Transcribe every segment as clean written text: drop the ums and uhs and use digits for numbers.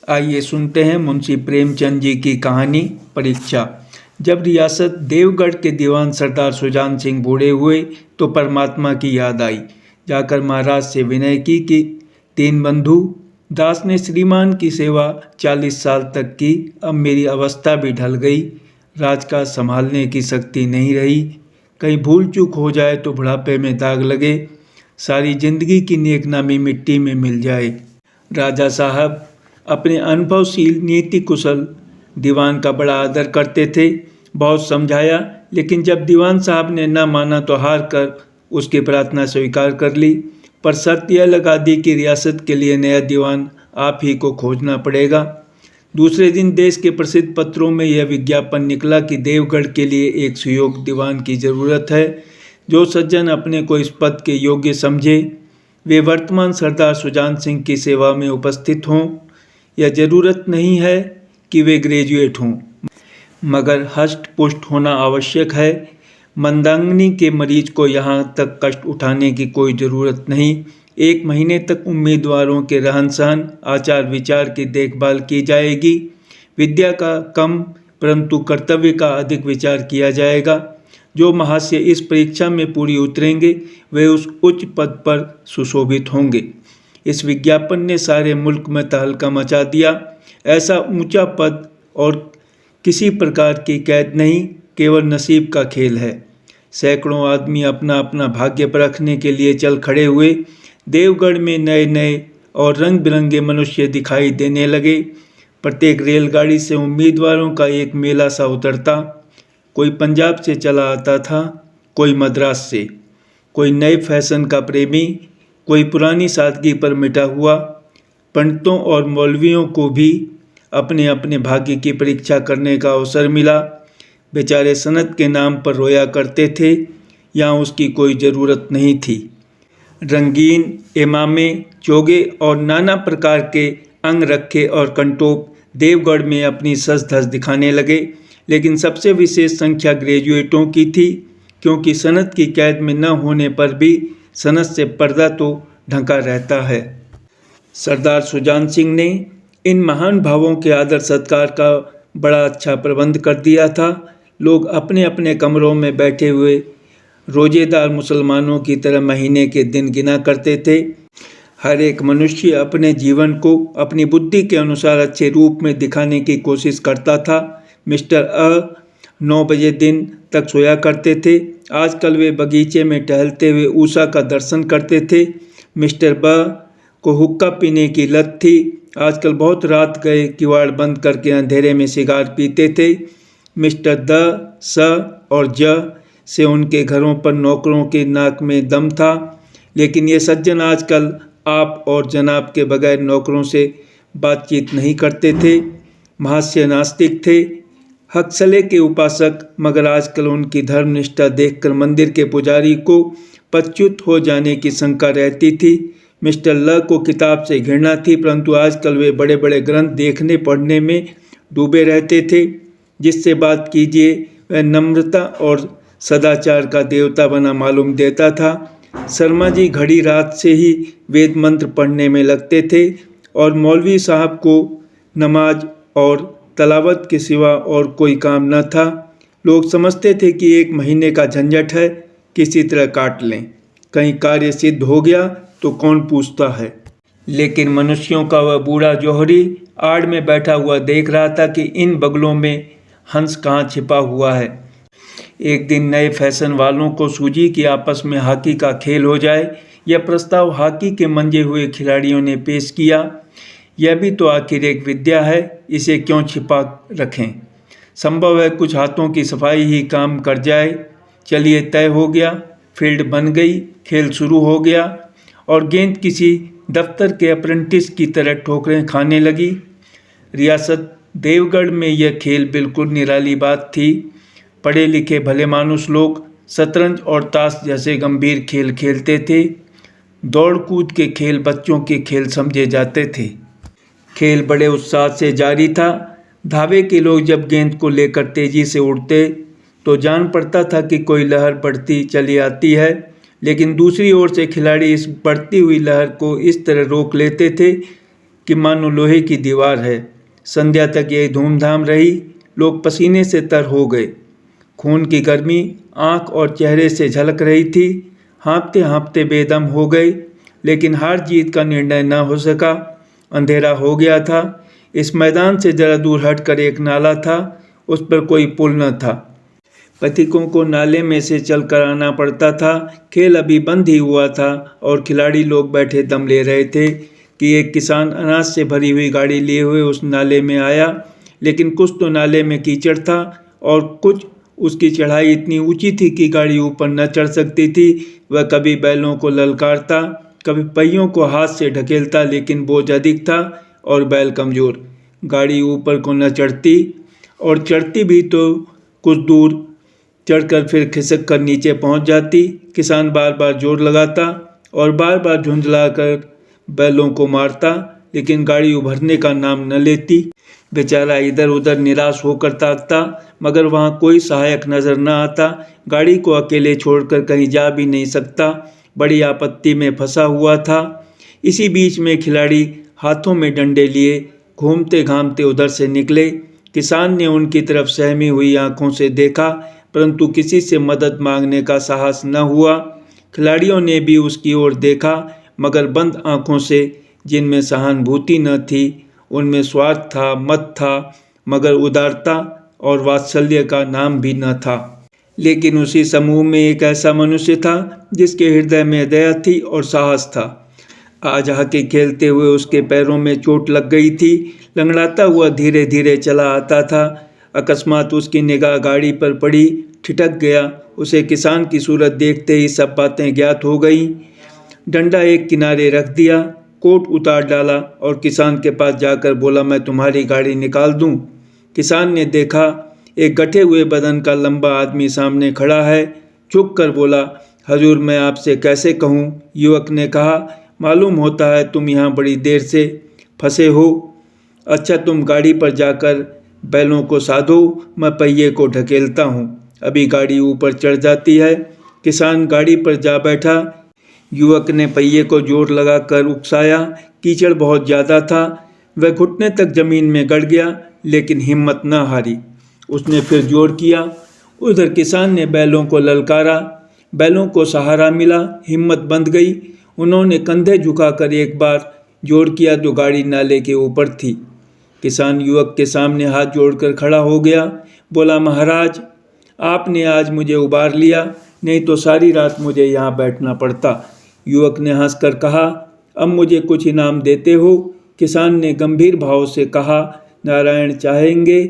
आइए सुनते हैं मुंशी प्रेमचंद जी की कहानी परीक्षा। जब रियासत देवगढ़ के दीवान सरदार सुजान सिंह बूढ़े हुए तो परमात्मा की याद आई। जाकर महाराज से विनय की कि तीन बंधु दास ने श्रीमान की सेवा 40 साल तक की, अब मेरी अवस्था भी ढल गई, राजकाज संभालने की शक्ति नहीं रही, कहीं भूल चूक हो जाए तो बुढ़ापे में दाग लगे, सारी जिंदगी की नेक नामी मिट्टी में मिल जाए। राजा साहब अपने अनुभवशील नीति कुशल दीवान का बड़ा आदर करते थे। बहुत समझाया, लेकिन जब दीवान साहब ने न माना तो हार कर उसकी प्रार्थना स्वीकार कर ली, पर शर्त यह लगा दी कि रियासत के लिए नया दीवान आप ही को खोजना पड़ेगा। दूसरे दिन देश के प्रसिद्ध पत्रों में यह विज्ञापन निकला कि देवगढ़ के लिए एक सुयोग्य दीवान की ज़रूरत है। जो सज्जन अपने को इस पद के योग्य समझे वे वर्तमान सरदार सुजान सिंह की सेवा में उपस्थित हों। यह जरूरत नहीं है कि वे ग्रेजुएट हों, मगर हष्ट पुष्ट होना आवश्यक है। मंदाग्नि के मरीज को यहाँ तक कष्ट उठाने की कोई ज़रूरत नहीं। 1 महीने तक उम्मीदवारों के रहन सहन आचार विचार की देखभाल की जाएगी। विद्या का कम परंतु कर्तव्य का अधिक विचार किया जाएगा। जो महाशय इस परीक्षा में पूरी उतरेंगे वे उस उच्च पद पर सुशोभित होंगे। इस विज्ञापन ने सारे मुल्क में तहलका मचा दिया। ऐसा ऊंचा पद और किसी प्रकार की कैद नहीं, केवल नसीब का खेल है। सैकड़ों आदमी अपना अपना भाग्य परखने के लिए चल खड़े हुए। देवगढ़ में नए नए और रंग बिरंगे मनुष्य दिखाई देने लगे। प्रत्येक रेलगाड़ी से उम्मीदवारों का एक मेला सा उतरता। कोई पंजाब से चला आता था, कोई मद्रास से, कोई नए फैशन का प्रेमी, कोई पुरानी सादगी पर मिटा हुआ। पंडितों और मौलवियों को भी अपने अपने भाग्य की परीक्षा करने का अवसर मिला। बेचारे सनत के नाम पर रोया करते थे, यहाँ उसकी कोई ज़रूरत नहीं थी। रंगीन इमामे, चोगे और नाना प्रकार के अंग रखे और कंटोप देवगढ़ में अपनी सज धज दिखाने लगे, लेकिन सबसे विशेष संख्या ग्रेजुएटों की थी, क्योंकि सनत की कैद में न होने पर भी सनत से पर्दा तो ढका रहता है। सरदार सुजान सिंह ने इन महान भावों के आदर सत्कार का बड़ा अच्छा प्रबंध कर दिया था। लोग अपने अपने कमरों में बैठे हुए रोजेदार मुसलमानों की तरह महीने के दिन गिना करते थे। हर एक मनुष्य अपने जीवन को अपनी बुद्धि के अनुसार अच्छे रूप में दिखाने की कोशिश करता था। मिस्टर 9 बजे दिन तक सोया करते थे। आजकल वे बगीचे में टहलते हुए उषा का दर्शन करते थे। मिस्टर को हुक्का पीने की लत थी। आजकल बहुत रात गए किवाड़ बंद करके अंधेरे में सिगार पीते थे। मिस्टर और से उनके घरों पर नौकरों के नाक में दम था, लेकिन ये सज्जन आजकल आप और जनाब के बगैर नौकरों से बातचीत नहीं करते थे। महाशय नास्तिक थे, हकसले के उपासक, मगर आजकल उनकी धर्मनिष्ठा देखकर मंदिर के पुजारी को पच्युत हो जाने की शंका रहती थी। मिस्टर को किताब से घृणा थी, परंतु आजकल वे बड़े बड़े ग्रंथ देखने पढ़ने में डूबे रहते थे। जिससे बात कीजिए वह नम्रता और सदाचार का देवता बना मालूम देता था। शर्मा जी घड़ी रात से ही वेद मंत्र पढ़ने में लगते थे और मौलवी साहब को नमाज और तलावत के सिवा और कोई काम न था। लोग समझते थे कि 1 महीने का झंझट है, किसी तरह काट लें, कहीं कार्य सिद्ध हो गया तो कौन पूछता है। लेकिन मनुष्यों का वह बूढ़ा जौहरी आड़ में बैठा हुआ देख रहा था कि इन बगलों में हंस कहाँ छिपा हुआ है। एक दिन नए फैशन वालों को सूझी कि आपस में हॉकी का खेल हो जाए। यह प्रस्ताव हॉकी के मंजे हुए खिलाड़ियों ने पेश किया। यह भी तो आखिर एक विद्या है, इसे क्यों छिपा रखें। संभव है कुछ हाथों की सफाई ही काम कर जाए। चलिए तय हो गया। फील्ड बन गई, खेल शुरू हो गया और गेंद किसी दफ्तर के अप्रेंटिस की तरह ठोकरें खाने लगी। रियासत देवगढ़ में यह खेल बिल्कुल निराली बात थी। पढ़े लिखे भले मानुस लोग शतरंज और ताश जैसे गंभीर खेल खेलते थे। दौड़ कूद के खेल बच्चों के खेल समझे जाते थे। खेल बड़े उत्साह से जारी था। धावे के लोग जब गेंद को लेकर तेजी से उड़ते तो जान पड़ता था कि कोई लहर बढ़ती चली आती है, लेकिन दूसरी ओर से खिलाड़ी इस बढ़ती हुई लहर को इस तरह रोक लेते थे कि मानो लोहे की दीवार है। संध्या तक यही धूमधाम रही। लोग पसीने से तर हो गए। खून की गर्मी आंख और चेहरे से झलक रही थी। हाँफते हाँफते बेदम हो गए, लेकिन हार जीत का निर्णय न हो सका। अंधेरा हो गया था। इस मैदान से जरा दूर हटकर एक नाला था, उस पर कोई पुल न था। पथिकों को नाले में से चलकर आना पड़ता था। खेल अभी बंद ही हुआ था और खिलाड़ी लोग बैठे दम ले रहे थे कि एक किसान अनाज से भरी हुई गाड़ी लिए हुए उस नाले में आया। लेकिन कुछ तो नाले में कीचड़ था और कुछ उसकी चढ़ाई इतनी ऊंची थी कि गाड़ी ऊपर न चढ़ सकती थी। वह कभी बैलों को ललकारता, कभी पहियों को हाथ से ढकेलता, लेकिन बोझ अधिक था और बैल कमज़ोर। गाड़ी ऊपर को न चढ़ती, और चढ़ती भी तो कुछ दूर चढ़कर फिर खिसक कर नीचे पहुंच जाती। किसान बार बार जोर लगाता और बार बार झुंझलाकर बैलों को मारता, लेकिन गाड़ी उभरने का नाम न लेती। बेचारा इधर उधर निराश होकर ताकता, मगर वहाँ कोई सहायक नजर न आता। गाड़ी को अकेले छोड़कर कहीं जा भी नहीं सकता, बड़ी आपत्ति में फंसा हुआ था। इसी बीच में खिलाड़ी हाथों में डंडे लिए घूमते घामते उधर से निकले। किसान ने उनकी तरफ सहमी हुई आंखों से देखा, परंतु किसी से मदद मांगने का साहस न हुआ। खिलाड़ियों ने भी उसकी ओर देखा, मगर बंद आंखों से, जिनमें सहानुभूति न थी। उनमें स्वार्थ था, मत था, मगर उदारता और वात्सल्य का नाम भी न था। लेकिन उसी समूह में एक ऐसा मनुष्य था जिसके हृदय में दया थी और साहस था। आज हॉकी खेलते हुए उसके पैरों में चोट लग गई थी। लंगड़ाता हुआ धीरे धीरे चला आता था। अकस्मात उसकी निगाह गाड़ी पर पड़ी, ठिठक गया। उसे किसान की सूरत देखते ही सब बातें ज्ञात हो गईं। डंडा एक किनारे रख दिया, कोट उतार डाला और किसान के पास जाकर बोला, मैं तुम्हारी गाड़ी निकाल दूं। किसान ने देखा, एक गठे हुए बदन का लंबा आदमी सामने खड़ा है। झुक कर बोला, हजूर मैं आपसे कैसे कहूँ। युवक ने कहा, मालूम होता है तुम यहाँ बड़ी देर से फंसे हो। अच्छा, तुम गाड़ी पर जाकर बैलों को साधो, मैं पहिए को ढकेलता हूँ, अभी गाड़ी ऊपर चढ़ जाती है। किसान गाड़ी पर जा बैठा। युवक ने पहिए को जोर लगाकर उकसाया। कीचड़ बहुत ज़्यादा था। वह घुटने तक जमीन में गड़ गया, लेकिन हिम्मत न हारी। उसने फिर जोर किया। उधर किसान ने बैलों को ललकारा। बैलों को सहारा मिला, हिम्मत बंध गई। उन्होंने कंधे झुकाकर एक बार जोर किया तो गाड़ी नाले के ऊपर थी। किसान युवक के सामने हाथ जोड़कर खड़ा हो गया। बोला, महाराज आपने आज मुझे उबार लिया, नहीं तो सारी रात मुझे यहाँ बैठना पड़ता। युवक ने हंसकर कहा, अब मुझे कुछ इनाम देते हो। किसान ने गंभीर भाव से कहा, नारायण चाहेंगे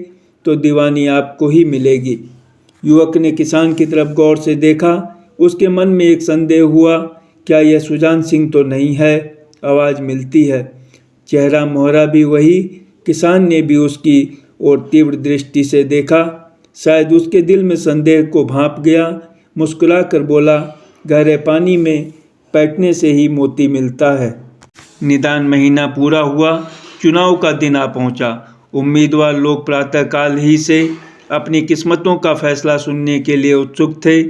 तो दीवानी आपको ही मिलेगी। युवक ने किसान की तरफ गौर से देखा। उसके मन में एक संदेह हुआ, क्या यह सुजान सिंह तो नहीं है? आवाज़ मिलती है, चेहरा मोहरा भी वही। किसान ने भी उसकी ओर तीव्र दृष्टि से देखा। शायद उसके दिल में संदेह को भांप गया। मुस्कुराकर बोला, गहरे पानी में बैठने से ही मोती मिलता है। निदान महीना पूरा हुआ, चुनाव का दिन आ पहुंचा। उम्मीदवार लोग प्रातःकाल ही से अपनी किस्मतों का फैसला सुनने के लिए उत्सुक थे।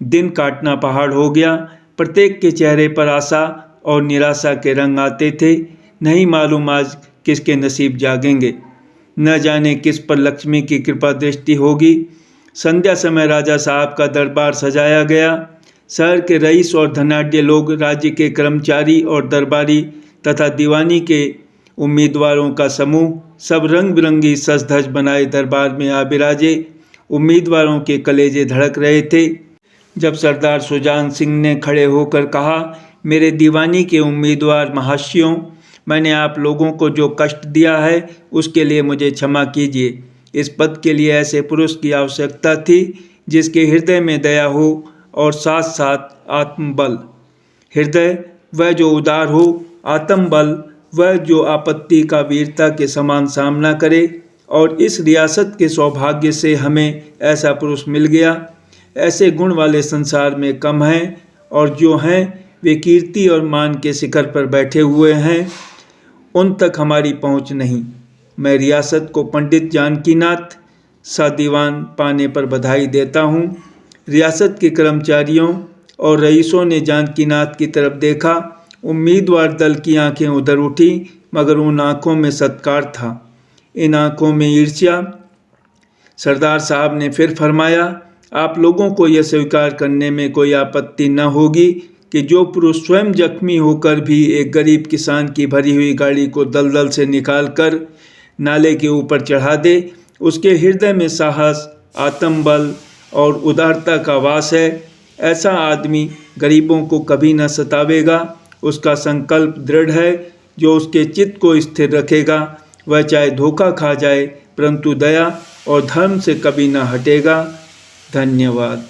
दिन काटना पहाड़ हो गया। प्रत्येक के चेहरे पर आशा और निराशा के रंग आते थे। नहीं मालूम आज किसके नसीब जागेंगे, न जाने किस पर लक्ष्मी की कृपा दृष्टि होगी। संध्या समय राजा साहब का दरबार सजाया गया। शहर के रईस और धनाढ्य लोग, राज्य के कर्मचारी और दरबारी तथा दीवानी के उम्मीदवारों का समूह सब रंग बिरंगी सज धज बनाए दरबार में आ बिराजे। उम्मीदवारों के कलेजे धड़क रहे थे। जब सरदार सुजान सिंह ने खड़े होकर कहा, मेरे दीवानी के उम्मीदवार महाशयों, मैंने आप लोगों को जो कष्ट दिया है उसके लिए मुझे क्षमा कीजिए। इस पद के लिए ऐसे पुरुष की आवश्यकता थी जिसके हृदय में दया हो और साथ साथ आत्मबल। हृदय वह जो उदार हो, आत्मबल वह जो आपत्ति का वीरता के समान सामना करे। और इस रियासत के सौभाग्य से हमें ऐसा पुरुष मिल गया। ऐसे गुण वाले संसार में कम हैं, और जो हैं वे कीर्ति और मान के शिखर पर बैठे हुए हैं, उन तक हमारी पहुंच नहीं। मैं रियासत को पंडित जानकीनाथ सा दीवान पाने पर बधाई देता हूं। रियासत के कर्मचारियों और रईसों ने जानकीनाथ की तरफ देखा। उम्मीदवार दल की आंखें उधर उठी। मगर उन आँखों में सत्कार था, इन आँखों में ईर्ष्या। सरदार साहब ने फिर फरमाया, आप लोगों को यह स्वीकार करने में कोई आपत्ति न होगी कि जो पुरुष स्वयं जख्मी होकर भी एक गरीब किसान की भरी हुई गाड़ी को दलदल से निकालकर नाले के ऊपर चढ़ा दे, उसके हृदय में साहस, आत्मबल और उदारता का वास है। ऐसा आदमी गरीबों को कभी न सतावेगा। उसका संकल्प दृढ़ है जो उसके चित्त को स्थिर रखेगा। वह चाहे धोखा खा जाए परंतु दया और धर्म से कभी न हटेगा। धन्यवाद।